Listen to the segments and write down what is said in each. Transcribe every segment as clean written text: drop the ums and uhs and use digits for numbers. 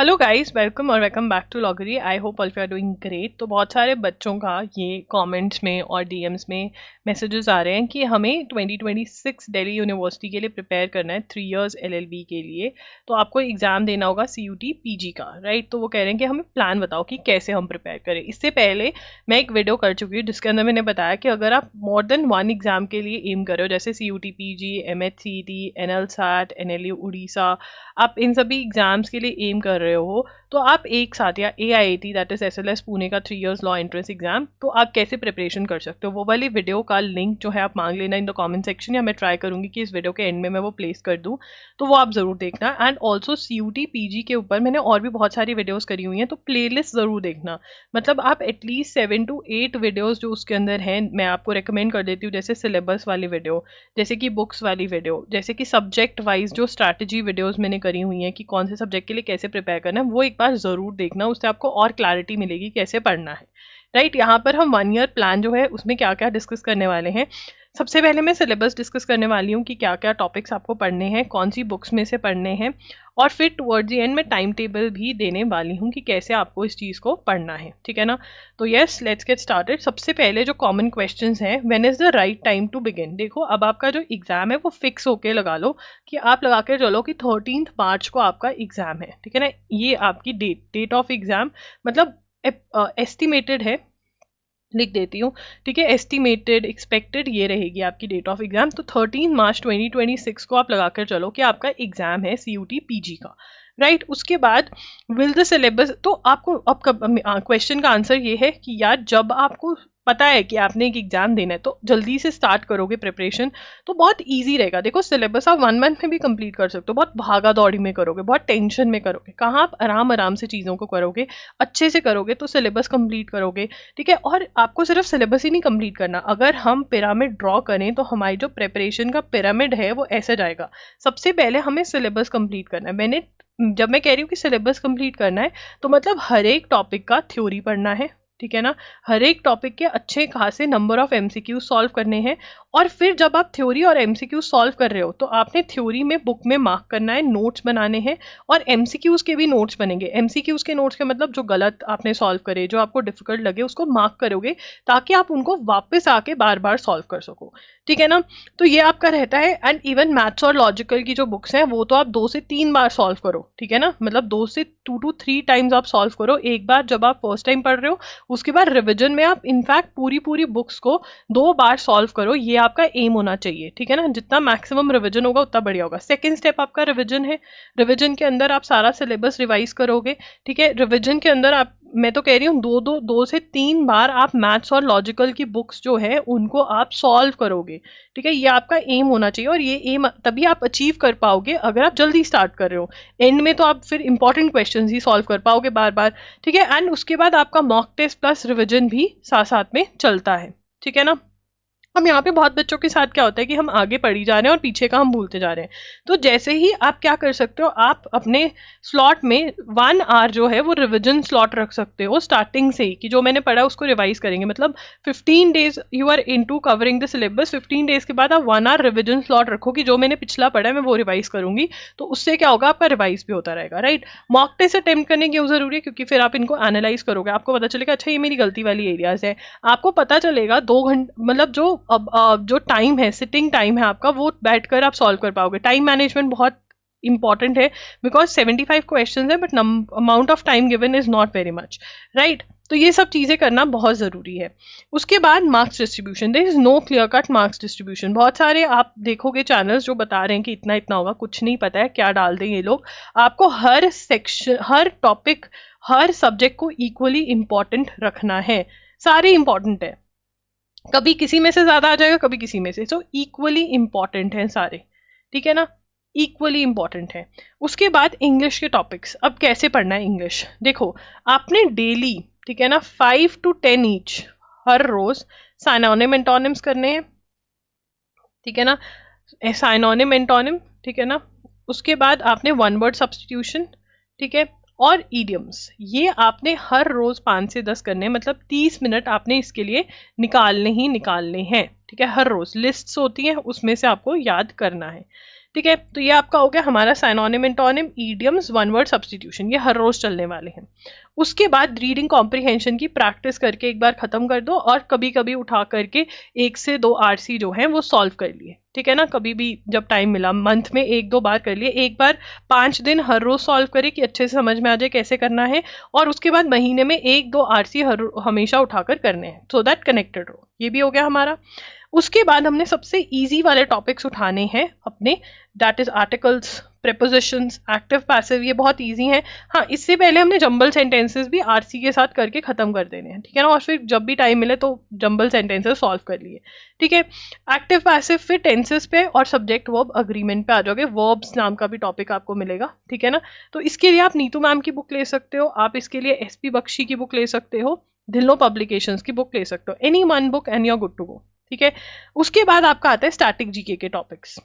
Hello guys, welcome back to Logary. I hope all you are doing great. तो बहुत सारे बच्चों का ये कमेंट्स में और डीएम्स में मैसेजेस आ रहे हैं कि हमें 2026 दिल्ली यूनिवर्सिटी के लिए प्रिपेयर करना है 3 इयर्स एलएलबी के लिए। तो आपको एग्ज़ाम देना होगा सीयूटी पीजी का, राइट। तो वो कह रहे हैं कि हमें प्लान बताओ कि कैसे हम प्रिपेयर करें। इससे पहले मैं एक वीडियो कर चुकी हूँ जिसके अंदर मैंने बताया कि अगर आप मोर देन वन एग्जाम के लिए एम कर रहे हो, जैसे सीयूटी पीजी, एमएचसीटी, एनएलसैट, एनएलयू उड़ीसा, आप इन सभी एग्जाम्स के लिए एम कर रहे हो, तो आप एक साथ, या AIT that is SLS Pune का 3 इयर्स लॉ एंट्रेंस एग्जाम, तो आप कैसे प्रिपरेशन कर सकते हो। वो वाली वीडियो का लिंक जो है आप मांग लेना इन द कमेंट सेक्शन, या मैं ट्राई करूंगी कि इस वीडियो के एंड में मैं वो प्लेस कर दूं, तो वो आप जरूर देखना। एंड ऑल्सो सीयूटी पीजी के ऊपर मैंने और भी बहुत सारी वीडियोस करी हुई हैं, तो प्लेलिस्ट जरूर देखना। मतलब आप एटलीस्ट 7 to 8 वीडियोस जो उसके अंदर हैं मैं आपको रिकमेंड कर देती हूँ, जैसे सिलेबस वाली वीडियो, जैसे कि बुक्स वाली वीडियो, जैसे कि सब्जेक्ट वाइज जो स्ट्रैटेजी वीडियोस मैंने करी हुई हैं कि कौन से सब्जेक्ट के लिए कैसे प्रिपेयर करना है, वो एक बार जरूर देखना। उससे आपको और क्लैरिटी मिलेगी कैसे पढ़ना है, राइट। यहाँ पर हम 1 ईयर प्लान जो है उसमें क्या क्या डिस्कस करने वाले हैं। सबसे पहले मैं सिलेबस डिस्कस करने वाली हूँ कि क्या क्या टॉपिक्स आपको पढ़ने हैं, कौन सी बुक्स में से पढ़ने हैं, और फिर टुवर्ड्स द एंड में टाइम टेबल भी देने वाली हूँ कि कैसे आपको इस चीज़ को पढ़ना है, ठीक है ना। तो यस, लेट्स गेट स्टार्टेड। सबसे पहले जो कॉमन क्वेश्चंस हैं, when is the right time to begin. देखो, अब आपका जो एग्जाम है वो फिक्स होके लगा लो कि आप लगा के चलो कि 13 मार्च को आपका एग्जाम है, ठीक है ना। ये आपकी डेट ऑफ एग्जाम मतलब एस्टिमेटेड है, लिख देती हूँ, ठीक है। एस्टिमेटेड, एक्सपेक्टेड, ये रहेगी आपकी डेट ऑफ एग्जाम। तो 13 मार्च 2026 को आप लगाकर चलो कि आपका एग्जाम है सीयूटी पीजी का, राइट। उसके बाद विल द सिलेबस, तो आपको अब क्वेश्चन का आंसर ये है कि यार जब आपको पता है कि आपने एक एग्जाम देना है तो जल्दी से स्टार्ट करोगे प्रिपरेशन, तो बहुत इजी रहेगा। देखो, सिलेबस आप 1 मंथ में भी कंप्लीट कर सकते हो, बहुत भागा दौड़ी में करोगे, बहुत टेंशन में करोगे, कहाँ आप आराम आराम से चीज़ों को करोगे, अच्छे से करोगे तो सिलेबस कंप्लीट करोगे, ठीक है। और आपको सिर्फ सिलेबस ही नहीं कंप्लीट करना, अगर हम पिरामिड ड्रॉ करें तो हमारी जो प्रिपरेशन का पिरामिड है वो ऐसे जाएगा। सबसे पहले हमें सिलेबस कंप्लीट करना है। जब मैं कह रही हूँ कि सिलेबस कंप्लीट करना है, तो मतलब हर एक टॉपिक का थ्योरी पढ़ना है, ठीक है ना। हर एक टॉपिक के अच्छे खासे नंबर ऑफ एमसीक्यू सॉल्व करने हैं। और फिर जब आप थ्योरी और एमसीक्यू सॉल्व कर रहे हो तो आपने थ्योरी में बुक में मार्क करना है, नोट्स बनाने हैं, और एमसीक्यूज के भी नोट्स बनेंगे। एमसीक्यूज के नोट्स के मतलब जो गलत आपने सॉल्व करे, जो आपको डिफिकल्ट लगे, उसको मार्क करोगे ताकि आप उनको वापस आके बार बार सॉल्व कर सको, ठीक है ना। तो ये आपका रहता है। एंड इवन मैथ्स और लॉजिकल की जो बुक्स हैं वो तो आप 2 से 3 बार सॉल्व करो, ठीक है ना। मतलब 2 से 2 to 3 टाइम्स आप सॉल्व करो। एक बार जब आप फर्स्ट टाइम पढ़ रहे हो, उसके बाद रिविजन में आप इनफैक्ट पूरी बुक्स को 2 बार सॉल्व करो। ये आपका एम होना चाहिए, ठीक है ना। जितना मैक्सिमम रिविजन होगा उतना बढ़िया होगा। सेकंड स्टेप आपका रिविजन है। रिविजन के अंदर आप सारा सिलेबस रिवाइज करोगे, ठीक है। रिविजन के अंदर आप, मैं तो कह रही हूँ, 2 से 3 बार आप मैथ्स और लॉजिकल की बुक्स जो है उनको आप सॉल्व करोगे, ठीक है। ये आपका एम होना चाहिए, और ये एम तभी आप अचीव कर पाओगे अगर आप जल्दी स्टार्ट कर रहे हो। एंड में तो आप फिर इंपॉर्टेंट क्वेश्चन ही सॉल्व कर पाओगे बार बार, ठीक है। एंड उसके बाद आपका मॉक टेस्ट प्लस रिविजन भी साथ साथ में चलता है, ठीक है ना। हम यहाँ पे बहुत बच्चों के साथ क्या होता है कि हम आगे पढ़ी जा रहे हैं और पीछे का हम भूलते जा रहे हैं। तो जैसे ही आप क्या कर सकते हो, आप अपने स्लॉट में 1 आवर जो है वो रिवीजन स्लॉट रख सकते हो स्टार्टिंग से ही, कि जो मैंने पढ़ा उसको रिवाइज करेंगे। मतलब 15 days you are into covering the syllabus, 15 days के बाद आप 1 आवर रिवीजन स्लॉट रखो कि जो मैंने पिछला पढ़ा है मैं वो रिवाइज करूंगी। तो उससे क्या होगा, आपका रिवाइज भी होता रहेगा, राइट। मॉक टेस्ट अटेम्प्ट करने क्यों जरूरी है, क्योंकि फिर आप इनको एनालाइज करोगे, आपको पता चलेगा अच्छा ये मेरी गलती वाली एरियाज है। आपको पता चलेगा 2 घंटे, मतलब जो टाइम है, सिटिंग टाइम है आपका, वो बैठकर आप सॉल्व कर पाओगे। टाइम मैनेजमेंट बहुत इंपॉर्टेंट है, बिकॉज 75 क्वेश्चन है, but amount of time given is not very much, right. तो ये सब चीजें करना बहुत जरूरी है। उसके बाद marks distribution, there is no clear cut marks distribution. बहुत सारे आप देखोगे चैनल्स जो बता रहे हैं कि इतना इतना होगा, कुछ नहीं पता है क्या डाल दें ये लोग। आपको हर सेक्शन, हर टॉपिक, हर सब्जेक्ट को इक्वली इंपॉर्टेंट रखना है। सारे इंपॉर्टेंट है, कभी किसी में से ज्यादा आ जाएगा, कभी किसी में से। सो इक्वली इंपॉर्टेंट है सारे, ठीक है ना, इक्वली इंपॉर्टेंट है। उसके बाद इंग्लिश के टॉपिक्स। अब कैसे पढ़ना है इंग्लिश, देखो आपने डेली, ठीक है ना, 5 to 10 ईच हर रोज साइनोनिम एंटोनिम्स करने हैं, ठीक है ना। साइनोनिम एंटोनिम, ठीक है ना। उसके बाद आपने 1 वर्ड सब्स्टिट्यूशन, ठीक है, और ईडियम्स। ये आपने हर रोज 5 से 10 करने हैं, मतलब 30 मिनट आपने इसके लिए निकालने ही निकालने हैं, ठीक है। हर रोज लिस्ट्स होती हैं, उसमें से आपको याद करना है, ठीक है, तो ये आपका हो गया हमारा synonym, antonym, idioms, one word substitution, ये हर रोज चलने वाले हैं। उसके बाद रीडिंग कॉम्प्रिहेंशन की प्रैक्टिस करके एक बार खत्म कर दो, और कभी कभी उठा करके 1 से 2 आरसी जो है वो सॉल्व कर लिए, ठीक है ना, कभी भी जब टाइम मिला, मंथ में 1-2 बार कर लिए, एक बार 5 दिन हर रोज सॉल्व करें कि अच्छे से समझ में आ जाए कैसे करना है, और उसके बाद महीने में 1-2 आरसी हमेशा उठाकर करने हैं, सो दैट कनेक्टेड हो। ये भी हो गया हमारा। उसके बाद हमने सबसे इजी वाले टॉपिक्स उठाने हैं अपने, that is articles, prepositions, active passive, ये बहुत इजी हैं। हाँ, इससे पहले हमने जंबल सेंटेंसेस भी आरसी के साथ करके खत्म कर देने हैं, ठीक है ना, और फिर जब भी टाइम मिले तो जंबल सेंटेंसेस सॉल्व कर लिए, ठीक है। एक्टिव पैसिव फिर टेंसेस पे और सब्जेक्ट वर्ब अग्रीमेंट पे आ जाओगे, वर्ब्स नाम का भी टॉपिक आपको मिलेगा, ठीक है ना। तो इसके लिए आप नीतू मैम की बुक ले सकते हो, आप इसके लिए एसपी बख्शी की बुक ले सकते हो, ढिल्लो पब्लिकेशंस की बुक ले सकते हो, any one book and you are good to go, ठीक है। उसके बाद आपका आता है स्टैटिक जीके के टॉपिक्स।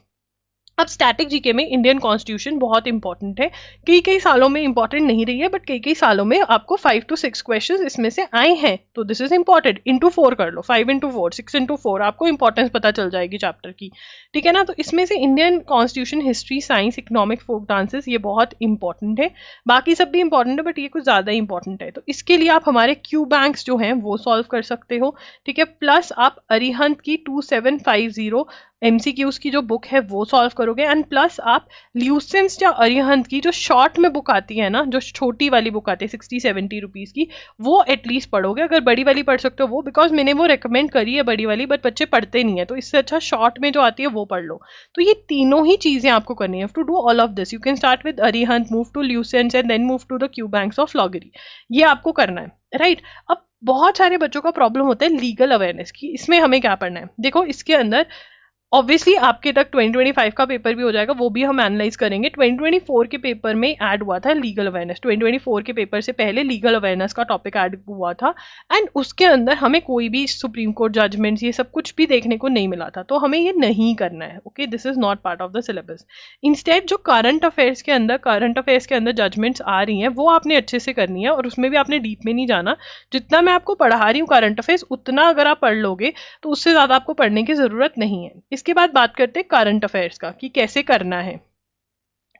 अब स्टैटिक जीके में इंडियन कॉन्स्टिट्यूशन बहुत इंपॉर्टेंट है, कई कई सालों में इंपॉर्टेंट नहीं रही है, बट कई कई सालों में आपको 5 to 6 क्वेश्चंस इसमें से आए हैं, तो दिस इज इंपॉर्टेंट। इंटू 4 कर लो, 5 into 4, 6 into 4, आपको इंपॉर्टेंस पता चल जाएगी चैप्टर की, ठीक है ना। तो इसमें से Indian constitution, history, science, economic, folk dances, ये बहुत इंपॉर्टेंट है, बाकी सब भी इंपॉर्टेंट है बट ये कुछ ज्यादा इंपॉर्टेंट है। तो इसके लिए आप हमारे क्यू बैंक्स जो हैं वो सॉल्व कर सकते हो, ठीक है, प्लस आप अरिहंत की 2750 एमसीक्यूज की जो बुक है वो सॉल्व करोगे, एंड प्लस आप ल्यूसेंस या अरिहंत की जो शॉर्ट में बुक आती है ना, जो छोटी वाली बुक आती है 60-70 रुपीज की, वो एटलीस्ट पढ़ोगे। अगर बड़ी वाली पढ़ सकते हो वो, बिकॉज मैंने वो रिकमेंड करी है बड़ी वाली, बट बच्चे पढ़ते नहीं है, तो इससे अच्छा शॉर्ट में जो आती है वो पढ़ लो। तो ये तीनों ही चीजें आपको करनी है, to do all of this. You can start with Arihant, move to Lucent and then move to the Q banks of Logary, ये आपको करना है, राइट। अब बहुत सारे बच्चों का प्रॉब्लम होता है लीगल अवेयरनेस की, इसमें हमें क्या पढ़ना है, देखो इसके अंदर ऑब्वियसली आपके तक 2025 का पेपर भी हो जाएगा, वो भी हम एनालाइज करेंगे। 2024 के पेपर में ऐड हुआ था लीगल अवेयरनेस, 2024 के पेपर से पहले लीगल अवेयरनेस का टॉपिक ऐड हुआ था, एंड उसके अंदर हमें कोई भी सुप्रीम कोर्ट जजमेंट्स ये सब कुछ भी देखने को नहीं मिला था, तो हमें ये नहीं करना है, okay, this is not part of the syllabus. Instead जो करंट अफेयर्स के अंदर जजमेंट्स आ रही हैं वो आपने अच्छे से करनी है, और उसमें भी आपने डीप में नहीं जाना, जितना मैं आपको पढ़ा रही हूँ करंट अफेयर्स उतना अगर आप पढ़ लोगे तो उससे ज्यादा आपको पढ़ने की जरूरत नहीं है। इसके बाद बात करते हैं करंट अफेयर्स का कि कैसे करना है,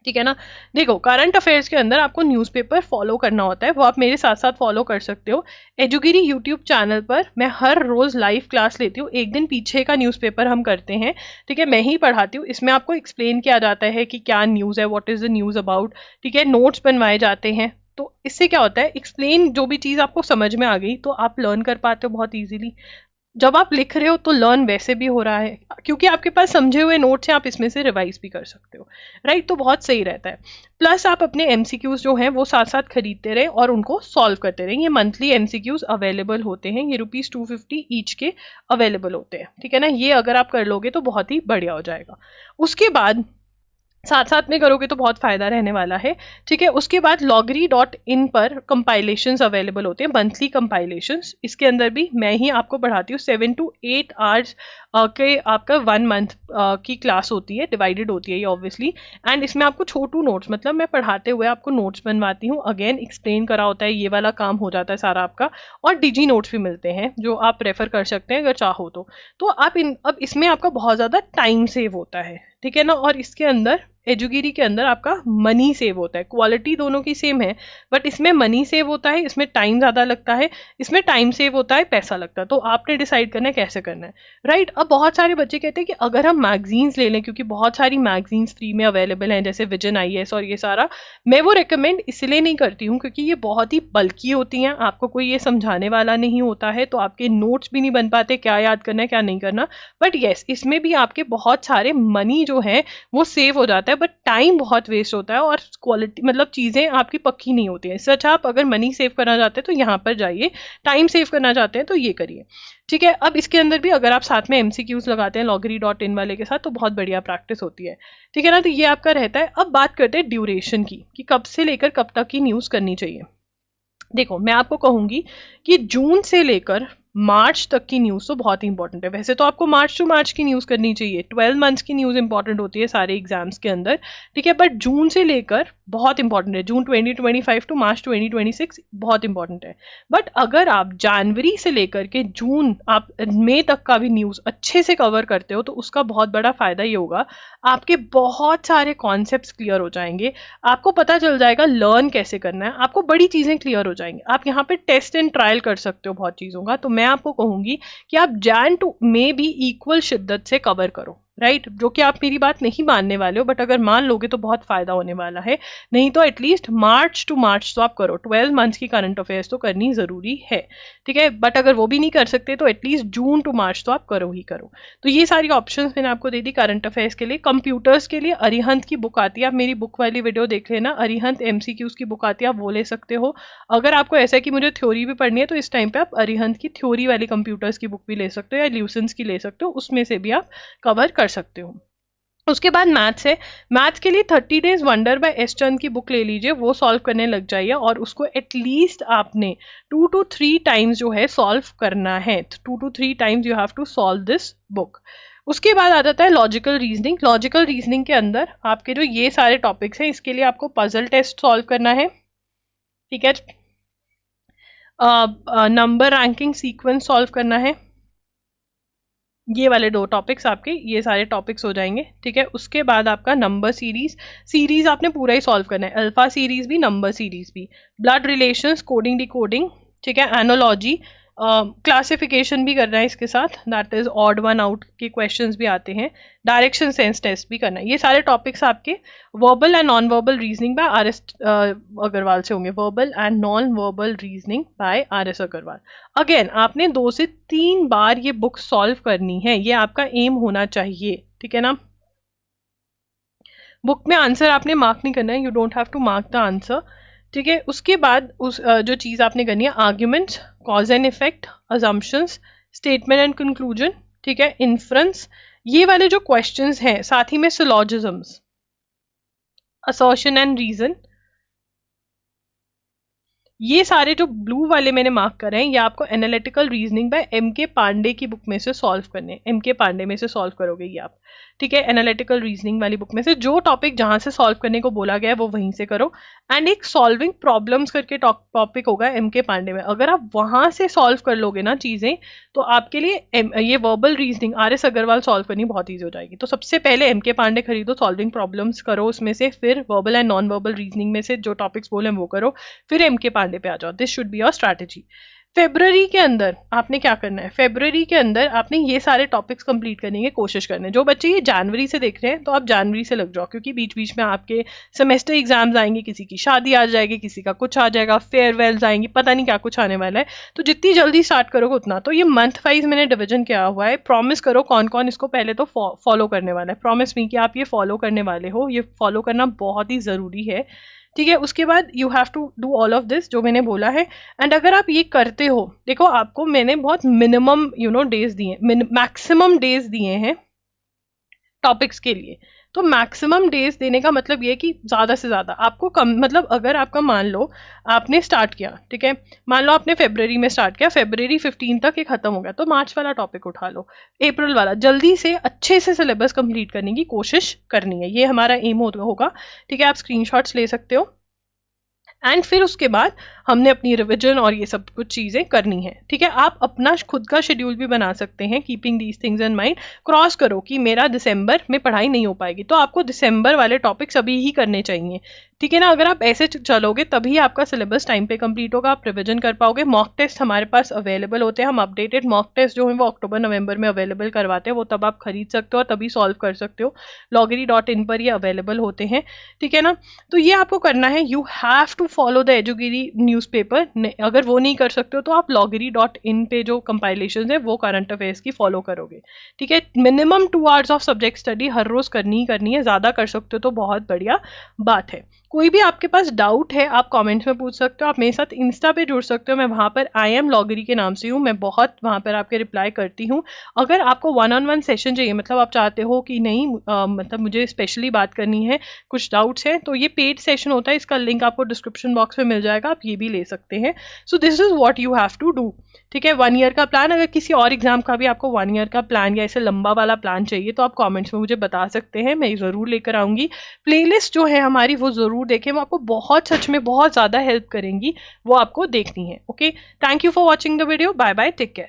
ठीक है ना। देखो करंट अफेयर्स के अंदर आपको न्यूज़पेपर फॉलो करना होता है, वो आप मेरे साथ साथ फॉलो कर सकते हो। एजुगिरी यूट्यूब चैनल पर मैं हर रोज लाइव क्लास लेती हूँ, एक दिन पीछे का न्यूज़पेपर हम करते हैं, ठीक है, मैं ही पढ़ाती हूँ। इसमें आपको एक्सप्लेन किया जाता है कि क्या न्यूज़ है, what is the news about, ठीक है, नोट्स बनवाए जाते हैं। तो इससे क्या होता है, एक्सप्लेन जो भी चीज़ आपको समझ में आ गई तो आप लर्न कर पाते हो बहुत ईजिली। जब आप लिख रहे हो तो लर्न वैसे भी हो रहा है, क्योंकि आपके पास समझे हुए नोट्स हैं, आप इसमें से रिवाइज भी कर सकते हो, राइट। तो बहुत सही रहता है। प्लस आप अपने एमसीक्यूज जो हैं वो साथ साथ खरीदते रहे और उनको सॉल्व करते रहे। ये मंथली एमसीक्यूज अवेलेबल होते हैं, ये ₹250 ईच के अवेलेबल होते हैं, ठीक है ना। ये अगर आप कर लोगे तो बहुत ही बढ़िया हो जाएगा। उसके बाद साथ साथ में करोगे तो बहुत फायदा रहने वाला है, ठीक है। उसके बाद loggery.in पर कंपाइलेशंस अवेलेबल होते हैं, मंथली कंपाइलेशंस। इसके अंदर भी मैं ही आपको पढ़ाती हूँ, 7 to 8 आवर्स के आपका 1 मंथ की क्लास होती है, डिवाइडेड होती है ये ऑब्वियसली। एंड इसमें आपको छोटू नोट्स, मतलब मैं पढ़ाते हुए आपको नोट्स बनवाती हूँ, अगेन एक्सप्लेन करा होता है, ये वाला काम हो जाता है सारा आपका, और डिजी नोट्स भी मिलते हैं जो आप रेफर कर सकते हैं अगर चाहो तो आप अब इसमें आपका बहुत ज़्यादा टाइम सेव होता है, ठीक है ना। और इसके अंदर एजुगिरी के अंदर आपका मनी सेव होता है, क्वालिटी दोनों की सेम है, बट इसमें मनी सेव होता है, इसमें टाइम ज़्यादा लगता है, इसमें टाइम सेव होता है, पैसा लगता है। तो आपने डिसाइड करना है कैसे करना है, राइट। अब बहुत सारे बच्चे कहते हैं कि अगर हम मैगजीन्स ले लें, क्योंकि बहुत सारी मैगजीन्स फ्री में अवेलेबल हैं, जैसे विजन IAS और ये सारा, मैं वो रिकमेंड इसलिए नहीं करती हूँ क्योंकि ये बहुत ही बल्कि होती हैं, आपको कोई ये समझाने वाला नहीं होता है, तो आपके नोट्स भी नहीं बन पाते क्या याद करना है क्या नहीं करना। बट येस, इसमें भी आपके बहुत सारे मनी जो है वो सेव हो जाता है, बट टाइम बहुत वेस्ट होता है, और क्वालिटी मतलब चीज़ें आपकी पक्की नहीं होती है। सच आप अगर मनी सेव करना चाहते हैं तो यहाँ पर जाइए, टाइम सेव करना चाहते हैं तो ये करिए, ठीक है। अब इसके अंदर भी अगर आप साथ में MCQs लगाते हैं loggery.in वाले के साथ तो बहुत बढ़िया प्रैक्टिस होती है, ठीक है ना। तो ये आपका रहता है। अब बात करते हैं ड्यूरेशन की, कि कब से लेकर कब तक की न्यूज़ करनी चाहिए। देखो मैं आपको कहूंगी कि जून से लेकर मार्च तक की न्यूज़ तो बहुत ही इंपॉर्टेंट है। वैसे तो आपको मार्च टू मार्च की न्यूज़ करनी चाहिए, 12 मंथ्स की न्यूज़ इंपॉर्टेंट होती है सारे एग्जाम्स के अंदर, ठीक है, बट जून से लेकर बहुत इंपॉर्टेंट है, जून 2025 टू मार्च 2026 बहुत इंपॉर्टेंट है। बट अगर आप जनवरी से लेकर के जून, आप मई तक का भी न्यूज़ अच्छे से कवर करते हो तो उसका बहुत बड़ा फायदा ये होगा, आपके बहुत सारे कॉन्सेप्ट्स क्लियर हो जाएंगे, आपको पता चल जाएगा लर्न कैसे करना है, आपको बड़ी चीज़ें क्लियर हो जाएंगी। आप यहाँ पे टेस्ट एंड ट्रायल कर सकते हो बहुत चीज़ों का। तो मैं आपको कहूँगी कि आप जैन टू मई भी इक्वल शिद्दत से कवर करो, राइट, जो कि आप मेरी बात नहीं मानने वाले हो, बट अगर मान लोगे तो बहुत फायदा होने वाला है। नहीं तो एटलीस्ट मार्च टू मार्च तो आप करो, 12 मंथ्स की करंट अफेयर्स तो करनी जरूरी है, ठीक है, बट अगर वो भी नहीं कर सकते तो एटलीस्ट जून टू मार्च तो आप करो ही करो। तो ये सारी ऑप्शंस मैंने आपको दे दी करंट अफेयर्स के लिए। कंप्यूटर्स के लिए अरिहंत की बुक आती है, आप मेरी बुक वाली वीडियो देख लेना, अरिहंत MCQs की बुक आती है, आप वो ले सकते हो। अगर आपको ऐसा है कि मुझे थ्योरी भी पढ़नी है तो इस टाइम पे आप अरिहंत की थ्योरी वाली कंप्यूटर्स की बुक भी ले सकते हो, या ल्यूसेंस की ले सकते हो, उसमें से भी आप कवर कर सकते हो। उसके बाद मैथ्स है, मैथ्स के लिए 30 डेज वंडर बाय एस चंद की बुक ले लीजिए, वो सॉल्व करने लग जाइए, और उसको एटलीस्ट आपने 2 to 3 टाइम्स जो है सॉल्व करना है, 2 to 3 times you have to solve this book. उसके बाद आ जाता है लॉजिकल रीजनिंग। लॉजिकल रीजनिंग के अंदर आपके जो ये सारे टॉपिक्स हैं, इसके लिए आपको पजल टेस्ट सॉल्व करना है, ठीक है, नंबर रैंकिंग सीक्वेंस सॉल्व करना है, ये वाले 2 टॉपिक्स आपके ये सारे टॉपिक्स हो जाएंगे, ठीक है। उसके बाद आपका नंबर सीरीज आपने पूरा ही सॉल्व करना है, अल्फा सीरीज भी नंबर सीरीज भी, ब्लड रिलेशंस, कोडिंग डिकोडिंग, ठीक है, एनोलॉजी, क्लासिफिकेशन भी करना है इसके साथ, that is odd one out के क्वेश्चंस भी आते हैं, डायरेक्शन सेंस टेस्ट भी करना है। ये सारे टॉपिक्स आपके verbal and non verbal reasoning by RS Agarwal से होंगे, verbal and non verbal reasoning by RS Agarwal. Again आपने 2 से 3 बार ये बुक सॉल्व करनी है, ये आपका एम होना चाहिए, ठीक है ना। बुक में आंसर आपने मार्क नहीं करना है, you don't have to mark the answer, ठीक है। उसके बाद उस जो चीज़ आपने करनी है, arguments, cause and effect, assumptions, statement and conclusion, ठीक है, इन्फ्रेंस, ये वाले जो क्वेश्चंस हैं, साथ ही में सिलॉजिज्म्स, असर्शन एंड रीजन, ये सारे जो ब्लू वाले मैंने मार्क करे हैं, ये आपको analytical reasoning by MK Pandey की बुक में से सॉल्व करने हैं, MK पांडे में से सॉल्व करोगे ये आप, ठीक है, एनालिटिकल रीजनिंग वाली बुक में से जो टॉपिक जहां से सॉल्व करने को बोला गया है वो वहीं से करो। एंड एक सॉल्विंग प्रॉब्लम्स करके टॉपिक होगा MK पांडे में, अगर आप वहां से सॉल्व कर लोगे ना चीजें, तो आपके लिए ये verbal reasoning RS Agarwal solve करनी बहुत ईजी हो जाएगी। तो सबसे पहले MK पांडे खरीदो, सॉल्विंग प्रॉब्लम्स करो उसमें से, फिर verbal and non verbal reasoning में से जो टॉपिक्स बोले वो करो, फिर MK पांडे पे आ जाओ। This should be your strategy. February के अंदर आपने क्या करना है, फेब्रुअरी के अंदर आपने ये सारे टॉपिक्स कंप्लीट करने की कोशिश करने। जो बच्चे ये जनवरी से देख रहे हैं तो आप जनवरी से लग जाओ, क्योंकि बीच बीच में आपके सेमेस्टर एग्जाम्स आएंगे, किसी की शादी आ जाएगी, किसी का कुछ आ जाएगा, फेयरवेल्स आएंगी, पता नहीं क्या कुछ आने वाला है। तो जितनी जल्दी स्टार्ट करोगे उतना। तो ये मंथ वाइज मैंने डिवीजन किया हुआ है, प्रॉमिस करो कौन कौन इसको पहले तो फॉलो करने वाला है, प्रॉमिस मी कि आप ये फॉलो करने वाले हो, ये फॉलो करना बहुत ही जरूरी है, ठीक है। उसके बाद you have to do all of this जो मैंने बोला है। एंड अगर आप ये करते हो, देखो आपको मैंने बहुत मिनिमम डेज दिए, मैक्सिमम डेज दिए हैं टॉपिक्स के लिए। तो मैक्सिमम डेज देने का मतलब ये कि ज़्यादा से ज़्यादा आपको कम, मतलब अगर आपका मान लो आपने स्टार्ट किया, ठीक है, मान लो आपने फेब्रवरी में स्टार्ट किया, फेब्रवरी 15 तक ये खत्म हो गया, तो मार्च वाला टॉपिक उठा लो, अप्रैल वाला, जल्दी से अच्छे से सिलेबस कंप्लीट करने की कोशिश करनी है, ये हमारा एम होगा, ठीक है। आप स्क्रीनशॉट्स ले सकते हो। एंड फिर उसके बाद हमने अपनी रिविजन और ये सब कुछ चीज़ें करनी है, ठीक है। आप अपना खुद का शेड्यूल भी बना सकते हैं, keeping these things in mind. Cross करो कि मेरा दिसंबर में पढ़ाई नहीं हो पाएगी, तो आपको दिसंबर वाले टॉपिक्स अभी ही करने चाहिए, ठीक है ना। अगर आप ऐसे चलोगे तभी आपका सिलेबस टाइम पे कंप्लीट होगा, आप रिविजन कर पाओगे। मॉक टेस्ट हमारे पास अवेलेबल होते हैं, हम अपडेटेड मॉक टेस्ट जो है वो अक्टूबर नवंबर में अवेलेबल करवाते हैं, वो तब आप खरीद सकते हो और तभी सॉल्व कर सकते हो, loggery.in पर ये अवेलेबल होते हैं, ठीक है ना। तो ये आपको करना है, you have to follow the एजुगिरी न्यूज़पेपर। अगर वो नहीं कर सकते हो तो आप loggery.in पे जो कंपाइलेशन है वो करंट अफेयर्स की फॉलो करोगे, ठीक है। Minimum 2 hours of subject study हर रोज करनी ही करनी है, ज्यादा कर सकते हो तो बहुत बढ़िया बात है। कोई भी आपके पास डाउट है आप कमेंट्स में पूछ सकते हो, आप मेरे साथ इंस्टा पे जुड़ सकते हो, मैं वहाँ पर IM लॉगरी के नाम से हूँ, मैं बहुत वहाँ पर आपके रिप्लाई करती हूँ। अगर आपको 1-on-1 सेशन चाहिए, मतलब आप चाहते हो कि नहीं मतलब मुझे स्पेशली बात करनी है, कुछ डाउट्स हैं, तो ये पेड सेशन होता है, इसका लिंक आपको डिस्क्रिप्शन बॉक्स में मिल जाएगा, आप ये भी ले सकते हैं। So this is what you have to do, ठीक ठीक है, 1 ईयर का प्लान। अगर किसी और एग्जाम का भी आपको 1 ईयर का प्लान या ऐसे लंबा वाला प्लान चाहिए तो आप कमेंट्स में मुझे बता सकते हैं, मैं ज़रूर लेकर आऊँगी। प्लेलिस्ट जो है हमारी वो ज़रूर देखें, वो आपको बहुत, सच में बहुत ज़्यादा हेल्प करेंगी, वो आपको देखनी है। Okay, thank you for watching the video, bye bye, take care.